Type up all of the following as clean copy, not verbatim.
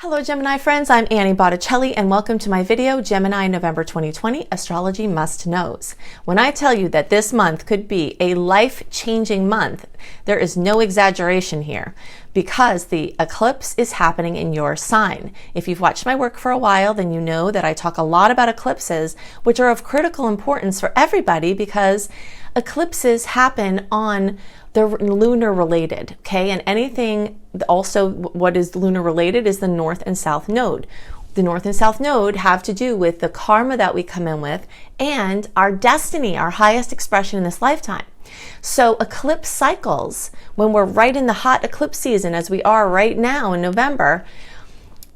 Hello Gemini friends, I'm Annie Botticelli and welcome to my video, Gemini November 2020 Astrology Must Knows. When I tell you that this month could be a life-changing month, there is no exaggeration here because the eclipse is happening in your sign. If you've watched my work for a while, then you know that I talk a lot about eclipses, which are of critical importance for everybody because eclipses happen on they're lunar related, okay? And anything also what is lunar related is the north and south node. The north and south node have to do with the karma that we come in with and our destiny, our highest expression in this lifetime. So eclipse cycles, when we're right in the hot eclipse season as we are right now in November,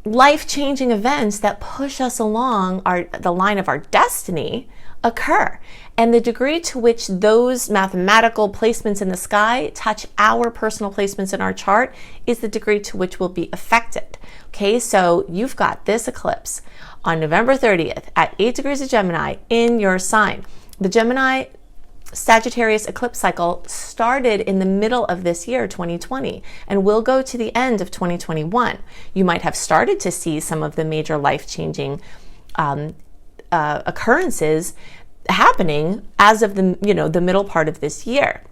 life-changing events that push us along the line of our destiny occur. And the degree to which those mathematical placements in the sky touch our personal placements in our chart is the degree to which we'll be affected. Okay, so you've got this eclipse on November 30th at 8 degrees of Gemini in your sign. The Gemini Sagittarius eclipse cycle started in the middle of this year, 2020, and will go to the end of 2021. You might have started to see some of the major life-changing occurrences happening as of the middle part of this year.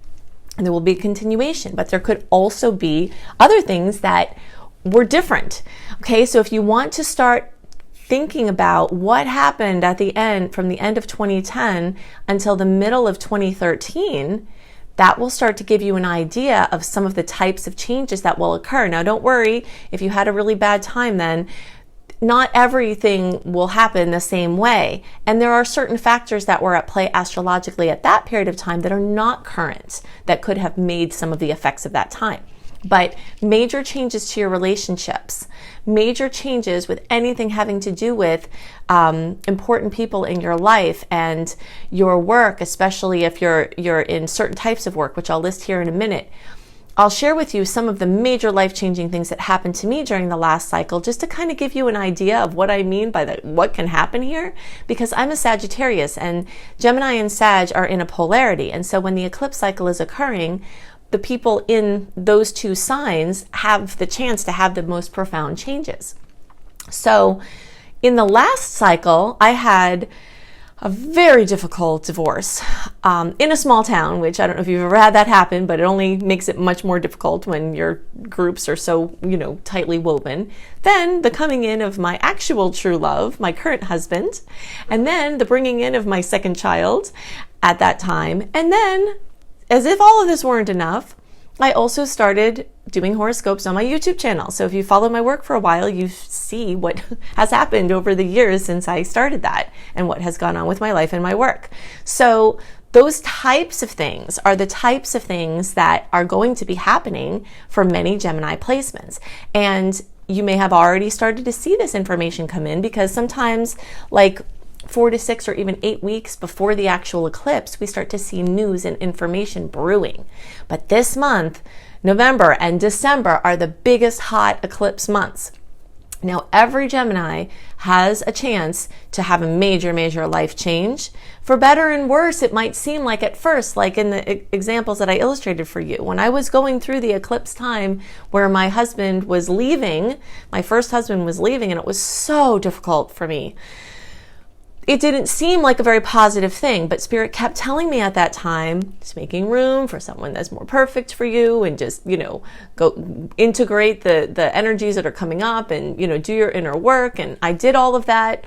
And there will be a continuation, but there could also be other things that were different. Okay, so if you want to start thinking about what happened at the end, from the end of 2010 until the middle of 2013, that will start to give you an idea of some of the types of changes that will occur. Now, don't worry if you had a really bad time then. Not everything will happen the same way. And there are certain factors that were at play astrologically at that period of time that are not current, that could have made some of the effects of that time. But major changes to your relationships, major changes with anything having to do with important people in your life and your work, especially if you're in certain types of work, which I'll list here in a minute. I'll share with you some of the major life-changing things that happened to me during the last cycle, just to kind of give you an idea of what I mean by what can happen here, because I'm a Sagittarius and Gemini and Sag are in a polarity. And so when the eclipse cycle is occurring, the people in those two signs have the chance to have the most profound changes. So in the last cycle, I had a very difficult divorce in a small town, which I don't know if you've ever had that happen, but it only makes it much more difficult when your groups are so, tightly woven. Then the coming in of my actual true love, my current husband, and then the bringing in of my second child at that time. And then, as if all of this weren't enough, I also started doing horoscopes on my YouTube channel. So if you follow my work for a while, you see what has happened over the years since I started that and what has gone on with my life and my work. So those types of things are the types of things that are going to be happening for many Gemini placements. And you may have already started to see this information come in because sometimes, like 4 to 6 or even 8 weeks before the actual eclipse, we start to see news and information brewing. But this month, November and December, are the biggest hot eclipse months. Now, every Gemini has a chance to have a major, major life change. For better and worse, it might seem like at first, like in the examples that I illustrated for you. When I was going through the eclipse time where my husband was leaving, my first husband was leaving, and it was so difficult for me. It didn't seem like a very positive thing, but Spirit kept telling me at that time, just making room for someone that's more perfect for you and just, go integrate the energies that are coming up and, do your inner work. And I did all of that.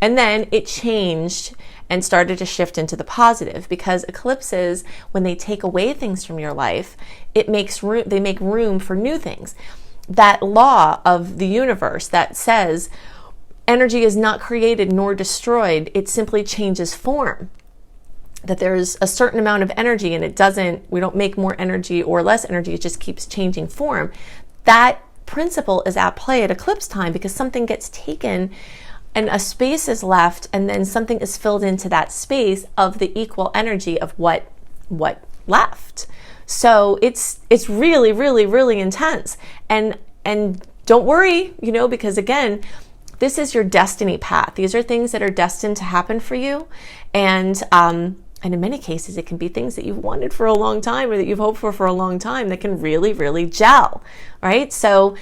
And then it changed and started to shift into the positive because eclipses, when they take away things from your life, they make room for new things. That law of the universe that says, energy is not created nor destroyed, it simply changes form. That there's a certain amount of energy and we don't make more energy or less energy, it just keeps changing form. That principle is at play at eclipse time because something gets taken and a space is left and then something is filled into that space of the equal energy of what left. So it's really, really, really intense. And don't worry, because again, this is your destiny path. These are things that are destined to happen for you. And in many cases, it can be things that you've wanted for a long time or that you've hoped for a long time that can really, really gel, right? So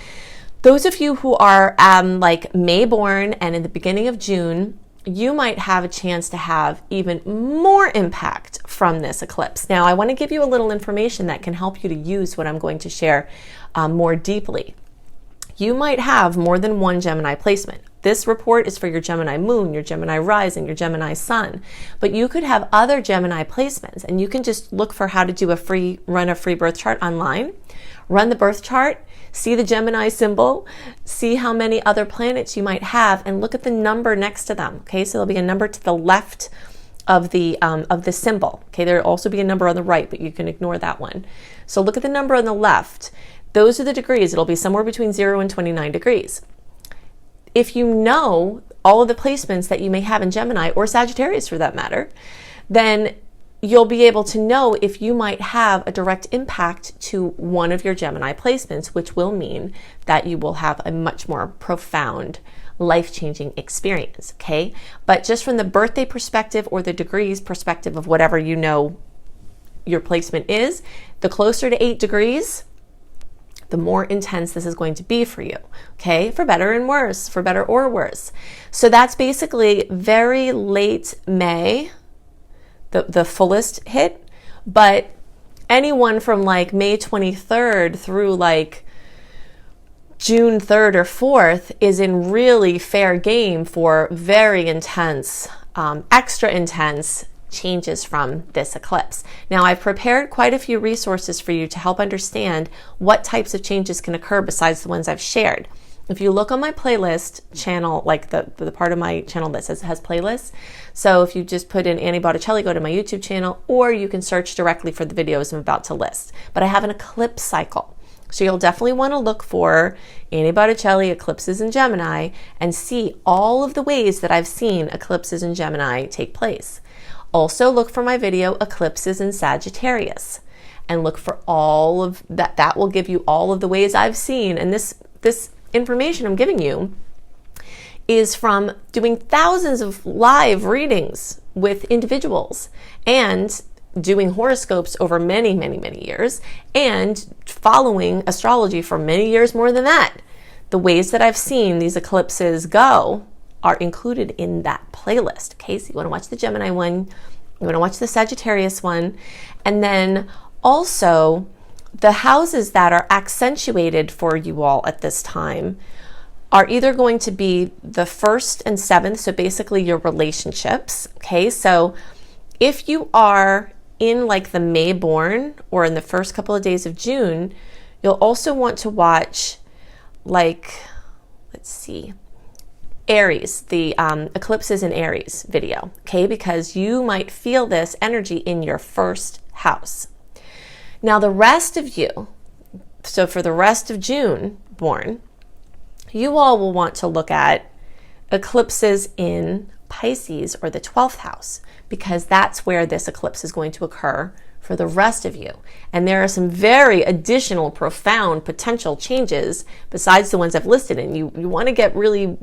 Those of you who are like May born and in the beginning of June, you might have a chance to have even more impact from this eclipse. Now, I want to give you a little information that can help you to use what I'm going to share more deeply. You might have more than one Gemini placement. This report is for your Gemini moon, your Gemini rising, your Gemini sun, but you could have other Gemini placements, and you can just look for how to do run a free birth chart online, run the birth chart, see the Gemini symbol, see how many other planets you might have, and look at the number next to them. Okay, so there'll be a number to the left of the symbol. Okay, there'll also be a number on the right, but you can ignore that one. So look at the number on the left. Those are the degrees. It'll be somewhere between 0 and 29 degrees. If you know all of the placements that you may have in Gemini, or Sagittarius for that matter, then you'll be able to know if you might have a direct impact to one of your Gemini placements, which will mean that you will have a much more profound, life-changing experience, okay? But just from the birthday perspective or the degrees perspective of whatever you know your placement is, the closer to 8 degrees, the more intense this is going to be for you, okay? For better and worse, for better or worse. So that's basically very late May, the fullest hit, but anyone from like May 23rd through like June 3rd or 4th is in really fair game for very intense, extra intense changes from this eclipse. Now, I've prepared quite a few resources for you to help understand what types of changes can occur besides the ones I've shared. If you look on my playlist channel, like the part of my channel that has playlists, so if you just put in Annie Botticelli, go to my YouTube channel, or you can search directly for the videos I'm about to list. But I have an eclipse cycle. So you'll definitely want to look for Annie Botticelli, eclipses in Gemini, and see all of the ways that I've seen eclipses in Gemini take place. Also look for my video, Eclipses in Sagittarius, and look for all of that. That will give you all of the ways I've seen. And this information I'm giving you is from doing thousands of live readings with individuals and doing horoscopes over many, many, many years and following astrology for many years more than that. The ways that I've seen these eclipses go are included in that playlist. Okay, so you want to watch the Gemini one, you want to watch the Sagittarius one, and then also the houses that are accentuated for you all at this time are either going to be the 1st and 7th, so basically your relationships. Okay, so if you are in like the May born or in the first couple of days of June, you'll also want to watch like, let's see, Aries, the eclipses in Aries video, okay? Because you might feel this energy in your 1st house. Now the rest of you, so for the rest of June born, you all will want to look at eclipses in Pisces or the 12th house, because that's where this eclipse is going to occur for the rest of you. And there are some very additional profound potential changes besides the ones I've listed, and you want to get really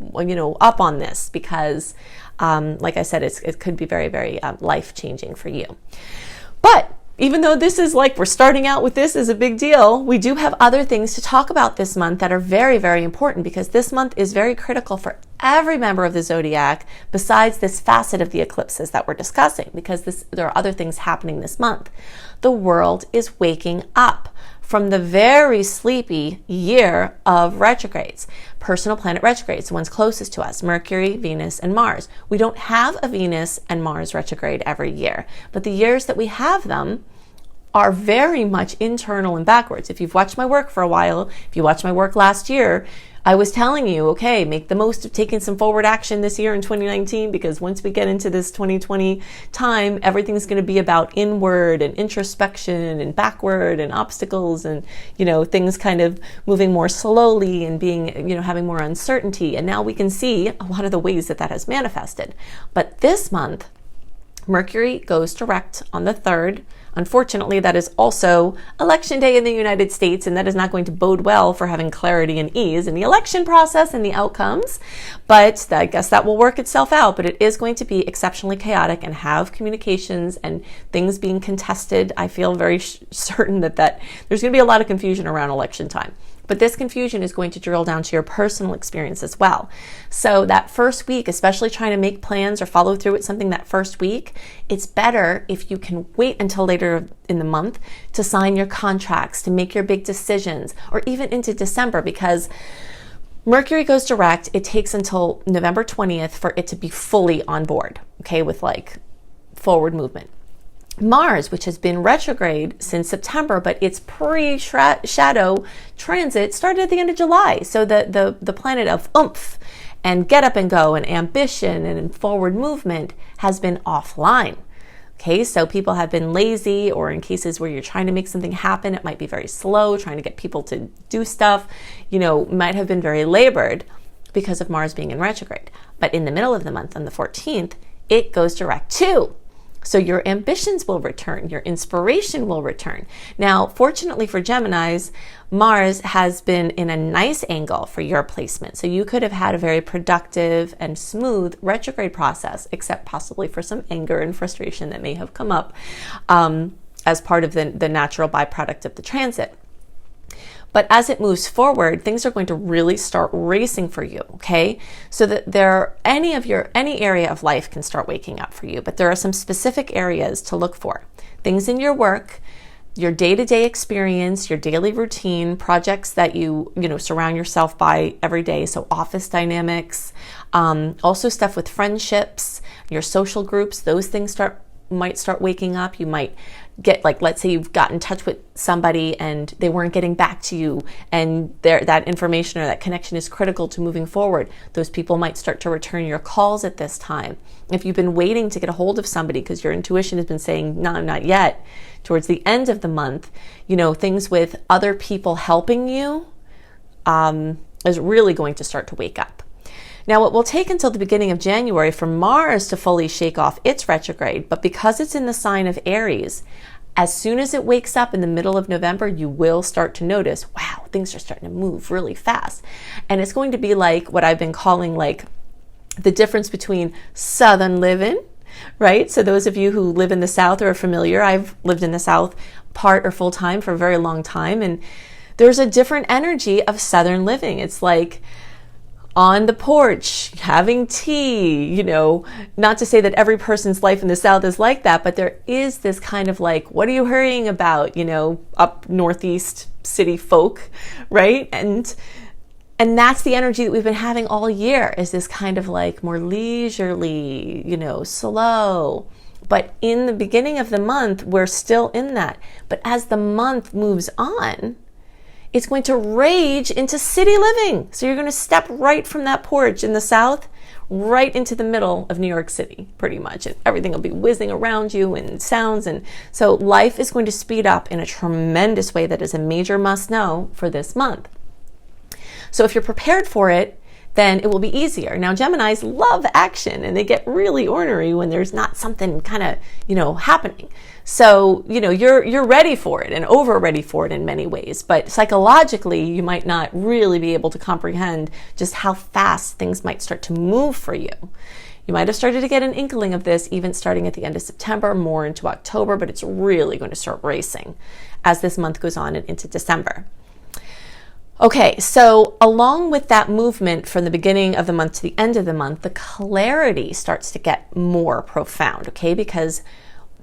up on this because like I said, it could be very, very life-changing for you. But even though this is like we're starting out with this is a big deal, we do have other things to talk about this month that are very, very important, because this month is very critical for every member of the zodiac besides this facet of the eclipses that we're discussing, because there are other things happening this month. The world is waking up from the very sleepy year of retrogrades. Personal planet retrogrades, the ones closest to us, Mercury, Venus, and Mars. We don't have a Venus and Mars retrograde every year, but the years that we have them are very much internal and backwards. If you've watched my work for a while, if you watched my work last year, I was telling you, okay, make the most of taking some forward action this year in 2019, because once we get into this 2020 time, everything's going to be about inward and introspection and backward and obstacles and, things kind of moving more slowly and being, having more uncertainty. And now we can see a lot of the ways that has manifested. But this month, Mercury goes direct on the 3rd. Unfortunately, that is also election day in the United States, and that is not going to bode well for having clarity and ease in the election process and the outcomes. But I guess that will work itself out. But it is going to be exceptionally chaotic and have communications and things being contested. I feel very certain that there's going to be a lot of confusion around election time. But this confusion is going to drill down to your personal experience as well. So that first week, especially trying to make plans or follow through with something that first week, it's better if you can wait until later in the month to sign your contracts, to make your big decisions, or even into December, because Mercury goes direct. It takes until November 20th for it to be fully on board, okay, with like forward movement. Mars, which has been retrograde since September, but its pre-shadow transit started at the end of July. So the planet of oomph and get up and go and ambition and forward movement has been offline. Okay, so people have been lazy, or in cases where you're trying to make something happen, it might be very slow, trying to get people to do stuff, might have been very labored because of Mars being in retrograde. But in the middle of the month, on the 14th, it goes direct too. So your ambitions will return, your inspiration will return. Now, fortunately for Geminis, Mars has been in a nice angle for your placement. So you could have had a very productive and smooth retrograde process, except possibly for some anger and frustration that may have come up as part of the natural byproduct of the transit. But as it moves forward, things are going to really start racing for you, okay? So that any area of life can start waking up for you, but there are some specific areas to look for. Things in your work, your day-to-day experience, your daily routine, projects that you surround yourself by every day, so office dynamics, also stuff with friendships, your social groups, those things might start waking up. You might get, like, let's say you've got in touch with somebody and they weren't getting back to you, and that information or that connection is critical to moving forward. Those people might start to return your calls at this time. If you've been waiting to get a hold of somebody because your intuition has been saying, no, not yet, towards the end of the month, things with other people helping you is really going to start to wake up. Now, it will take until the beginning of January for Mars to fully shake off its retrograde, but because it's in the sign of Aries, as soon as it wakes up in the middle of November, you will start to notice, wow, things are starting to move really fast. And it's going to be like what I've been calling like the difference between Southern living, right? So those of you who live in the South or are familiar, I've lived in the South part or full time for a very long time, and there's a different energy of Southern living. It's like on the porch, having tea, not to say that every person's life in the South is like that, but there is this kind of like, what are you hurrying about, up Northeast city folk, right? And that's the energy that we've been having all year, is this kind of like more leisurely, slow. But in the beginning of the month, we're still in that. But as the month moves on, it's going to rage into city living. So you're going to step right from that porch in the South right into the middle of New York City, pretty much. And everything will be whizzing around you and sounds. And so life is going to speed up in a tremendous way that is a major must know for this month. So if you're prepared for it, then it will be easier. Now, Geminis love action, and they get really ornery when there's not something kind of, happening. So, you're ready for it and over ready for it in many ways, but psychologically, you might not really be able to comprehend just how fast things might start to move for you. You might have started to get an inkling of this even starting at the end of September, more into October, but it's really going to start racing as this month goes on and into December. Okay, so along with that movement from the beginning of the month to the end of the month, the clarity starts to get more profound, okay? Because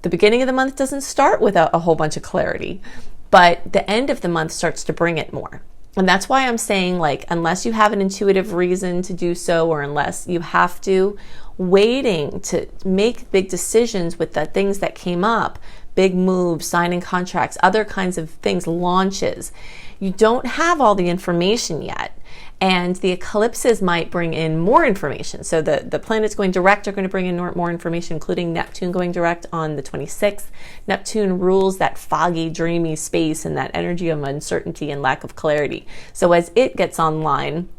the beginning of the month doesn't start with a whole bunch of clarity, but the end of the month starts to bring it more. And that's why I'm saying, like, unless you have an intuitive reason to do so, or unless you have to, waiting to make big decisions with the things that came up, big moves, signing contracts, other kinds of things, launches, you don't have all the information yet. And the eclipses might bring in more information. So the planets going direct are going to bring in more information, including Neptune going direct on the 26th. Neptune rules that foggy, dreamy space and that energy of uncertainty and lack of clarity. So as it gets online,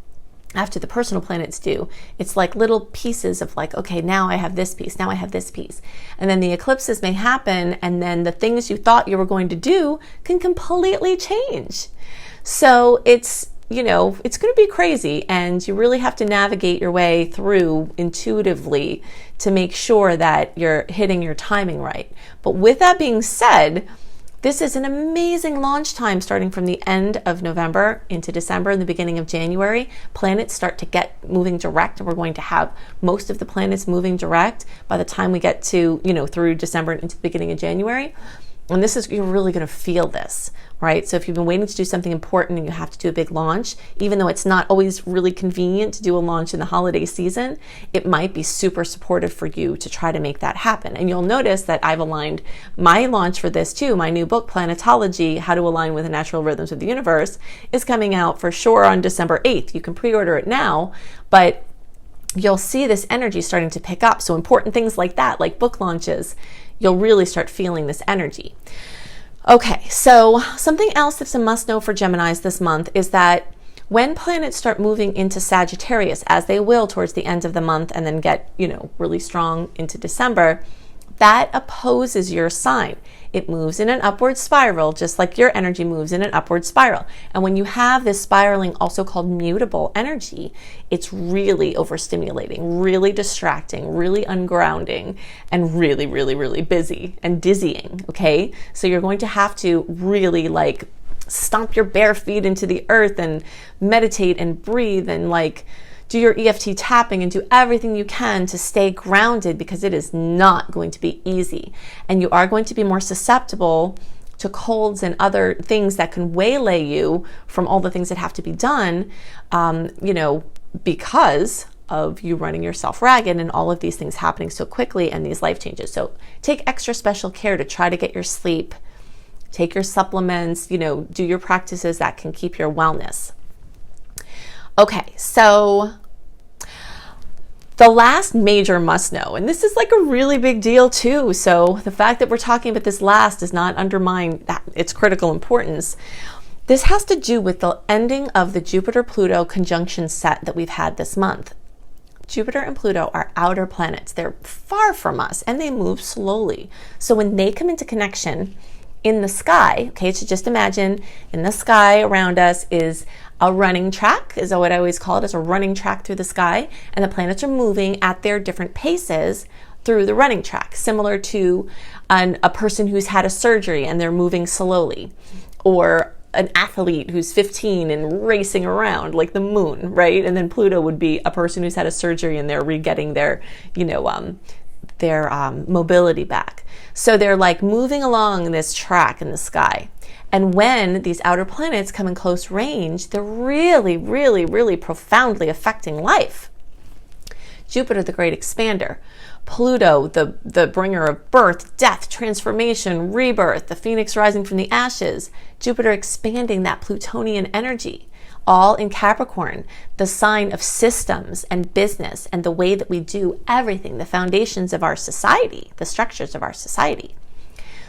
after the personal planets do, it's like little pieces of like, okay, now I have this piece, now I have this piece. And then the eclipses may happen, and then the things you thought you were going to do can completely change. So it's going to be crazy, and you really have to navigate your way through intuitively to make sure that you're hitting your timing right. But with that being said, This is an amazing launch time starting from the end of November into December and the beginning of January. Planets start to get moving direct, and we're going to have most of the planets moving direct by the time we get to, through December and into the beginning of January. And you're really going to feel this, right? So if you've been waiting to do something important and you have to do a big launch, even though it's not always really convenient to do a launch in the holiday season, it might be super supportive for you to try to make that happen. And you'll notice that I've aligned my launch for this too. My new book, Planetology, How to Align with the Natural Rhythms of the Universe, is coming out for sure on December 8th. You can pre-order it now, but you'll see this energy starting to pick up. So important things like that, like book launches, you'll really start feeling this energy. Okay, so something else that's a must know for Geminis this month is that when planets start moving into Sagittarius, as they will towards the end of the month and then get, really strong into December, that opposes your sign. It moves in an upward spiral, just like your energy moves in an upward spiral. And when you have this spiraling, also called mutable energy, it's really overstimulating, really distracting, really ungrounding, and really, really, really busy and dizzying, okay? So you're going to have to really stomp your bare feet into the earth and meditate and breathe and do your EFT tapping and do everything you can to stay grounded, because it is not going to be easy. And you are going to be more susceptible to colds and other things that can waylay you from all the things that have to be done, because of you running yourself ragged and all of these things happening so quickly and these life changes. So take extra special care to try to get your sleep, take your supplements, do your practices that can keep your wellness. Okay, so the last major must know, and this is a really big deal too. So the fact that we're talking about this last does not undermine its critical importance. This has to do with the ending of the Jupiter-Pluto conjunction set that we've had this month. Jupiter and Pluto are outer planets. They're far from us and they move slowly. So when they come into connection in the sky, okay, so just imagine in the sky around us is a running track, is what I always call it, is a running track through the sky, and the planets are moving at their different paces through the running track, similar to a person who's had a surgery and they're moving slowly, or an athlete who's 15 and racing around like the moon, right? And then Pluto would be a person who's had a surgery and they're re-getting their, mobility back. So they're moving along this track in the sky. And when these outer planets come in close range, they're really, really, really profoundly affecting life. Jupiter, the great expander. Pluto, the bringer of birth, death, transformation, rebirth, the phoenix rising from the ashes. Jupiter expanding that Plutonian energy. All in Capricorn, the sign of systems and business and the way that we do everything, the foundations of our society, the structures of our society.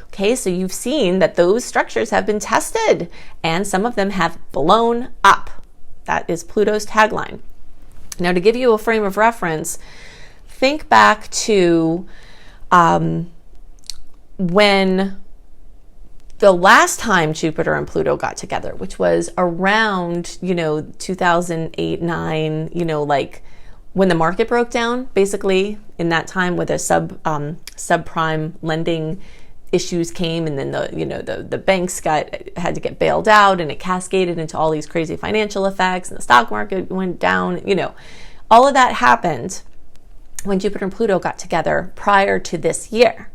Okay, so you've seen that those structures have been tested and some of them have blown up. That is Pluto's tagline. Now, to give you a frame of reference, think back to when the last time Jupiter and Pluto got together, which was around, 2008, 9, when the market broke down, basically in that time where the subprime lending issues came, and then the banks had to get bailed out, and it cascaded into all these crazy financial effects, and the stock market went down. All of that happened when Jupiter and Pluto got together prior to this year.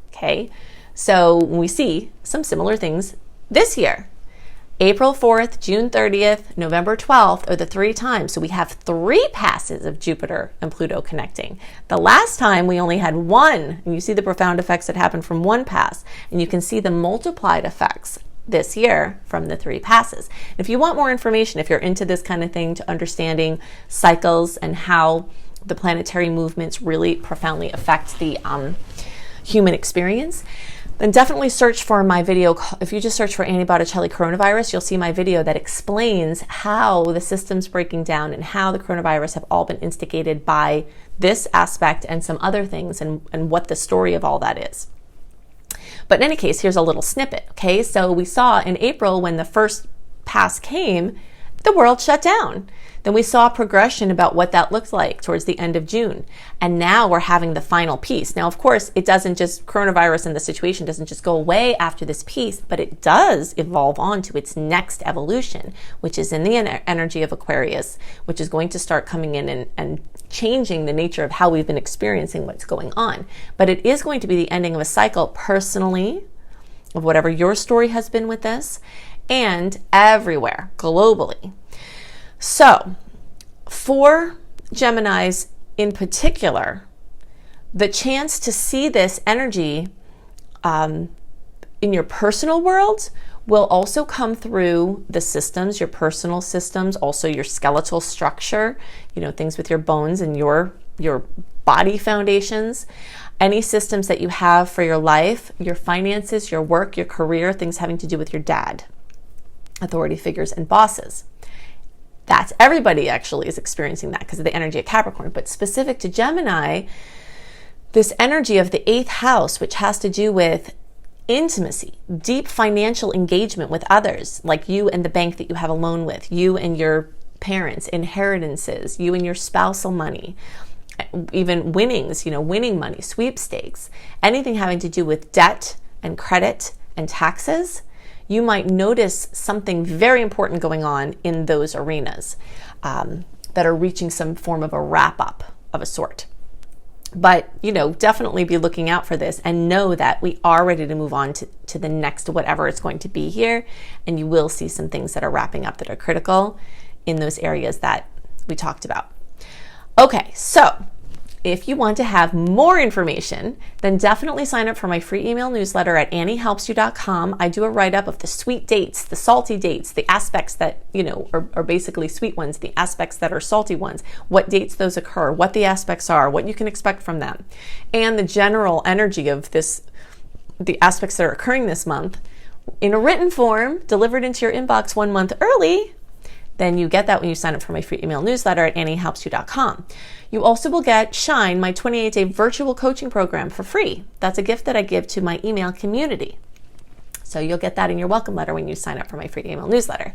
Okay, so we see some similar things this year. April 4th, June 30th, November 12th are the 3 times. So we have 3 passes of Jupiter and Pluto connecting. The last time we only had 1, and you see the profound effects that happen from 1 pass, and you can see the multiplied effects this year from the 3 passes. If you want more information, if you're into this kind of thing, to understanding cycles and how the planetary movements really profoundly affect the human experience, then definitely search for my video. If you just search for Annie Botticelli coronavirus, you'll see my video that explains how the system's breaking down and how the coronavirus have all been instigated by this aspect and some other things, and what the story of all that is. But in any case, here's a little snippet, okay? So we saw in April when the first pass came, the world shut down. Then we saw progression about what that looked like towards the end of June. And now we're having the final piece. Now, of course, it doesn't just, coronavirus and the situation doesn't just go away after this piece, but it does evolve on to its next evolution, which is in the energy of Aquarius, which is going to start coming in and changing the nature of how we've been experiencing what's going on. But it is going to be the ending of a cycle personally, of whatever your story has been with this, and everywhere, globally. So, for Geminis in particular, the chance to see this energy in your personal world will also come through the systems, your personal systems, also your skeletal structure, things with your bones and your body foundations, any systems that you have for your life, your finances, your work, your career, things having to do with your dad, authority figures, and bosses. That's everybody actually is experiencing that because of the energy of Capricorn. But specific to Gemini, this energy of the 8th house, which has to do with intimacy, deep financial engagement with others, like you and the bank that you have a loan with, you and your parents, inheritances, you and your spousal money, even winnings, winning money, sweepstakes, anything having to do with debt and credit and taxes, you might notice something very important going on in those arenas that are reaching some form of a wrap-up of a sort. But, definitely be looking out for this and know that we are ready to move on to the next whatever it's going to be here. And you will see some things that are wrapping up that are critical in those areas that we talked about. Okay, so if you want to have more information, then definitely sign up for my free email newsletter at anniehelpsyou.com. I do a write-up of the sweet dates, the salty dates, the aspects that, are basically sweet ones, the aspects that are salty ones, what dates those occur, what the aspects are, what you can expect from them, and the general energy of the aspects that are occurring this month in a written form delivered into your inbox 1 month early. Then you get that when you sign up for my free email newsletter at anniehelpsyou.com. You also will get Shine, my 28-day virtual coaching program, for free. That's a gift that I give to my email community. So you'll get that in your welcome letter when you sign up for my free email newsletter.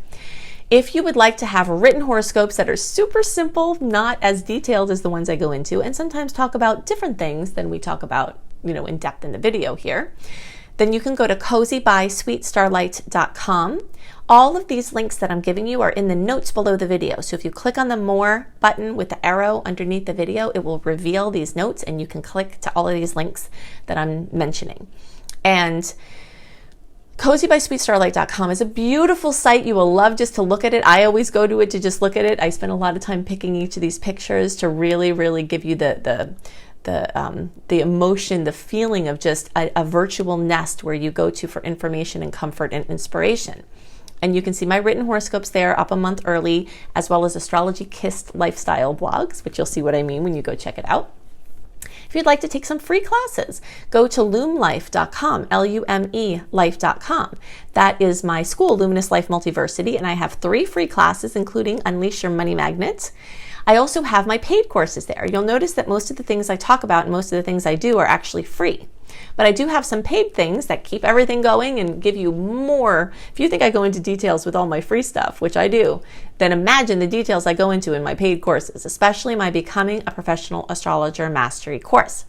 If you would like to have written horoscopes that are super simple, not as detailed as the ones I go into, and sometimes talk about different things than we talk about, in depth in the video here, then you can go to cozybysweetstarlight.com. All of these links that I'm giving you are in the notes below the video. So if you click on the More button with the arrow underneath the video, it will reveal these notes and you can click to all of these links that I'm mentioning. And cozybysweetstarlight.com is a beautiful site. You will love just to look at it. I always go to it to just look at it. I spend a lot of time picking each of these pictures to really, really give you the emotion, the feeling of just a virtual nest where you go to for information and comfort and inspiration. And you can see my written horoscopes there up a month early, as well as Astrology Kissed lifestyle blogs, which you'll see what I mean when you go check it out. If you'd like to take some free classes, go to lumelife.com, L-U-M-E life.com. That is my school, Luminous Life Multiversity, and I have 3 free classes, including Unleash Your Money Magnet. I also have my paid courses there. You'll notice that most of the things I talk about and most of the things I do are actually free. But I do have some paid things that keep everything going and give you more. If you think I go into details with all my free stuff, which I do, then imagine the details I go into in my paid courses, especially my Becoming a Professional Astrologer Mastery course.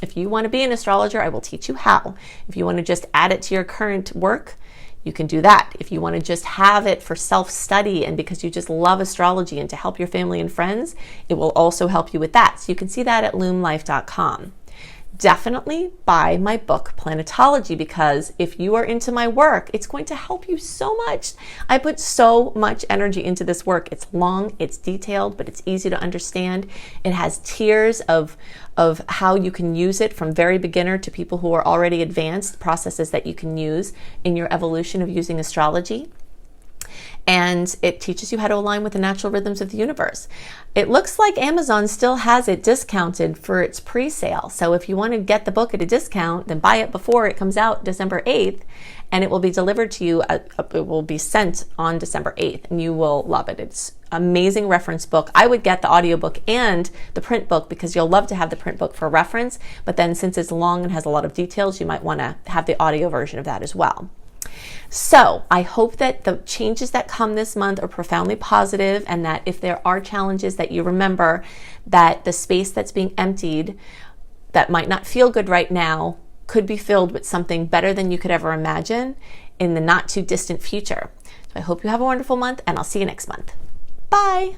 If you want to be an astrologer, I will teach you how. If you want to just add it to your current work, you can do that. If you want to just have it for self-study and because you just love astrology and to help your family and friends, it will also help you with that. So you can see that at lumelife.com. Definitely buy my book, Planetology, because if you are into my work, it's going to help you so much. I put so much energy into this work. It's long, it's detailed, but it's easy to understand. It has tiers of how you can use it from very beginner to people who are already advanced, processes that you can use in your evolution of using astrology. And it teaches you how to align with the natural rhythms of the universe. It looks like Amazon still has it discounted for its pre-sale. So if you want to get the book at a discount, then buy it before it comes out December 8th, and it will be delivered to you. It will be sent on December 8th, and you will love it. It's an amazing reference book. I would get the audiobook and the print book because you'll love to have the print book for reference. But then since it's long and has a lot of details, you might want to have the audio version of that as well. So I hope that the changes that come this month are profoundly positive, and that if there are challenges, that you remember that the space that's being emptied that might not feel good right now could be filled with something better than you could ever imagine in the not too distant future. So I hope you have a wonderful month, and I'll see you next month. Bye.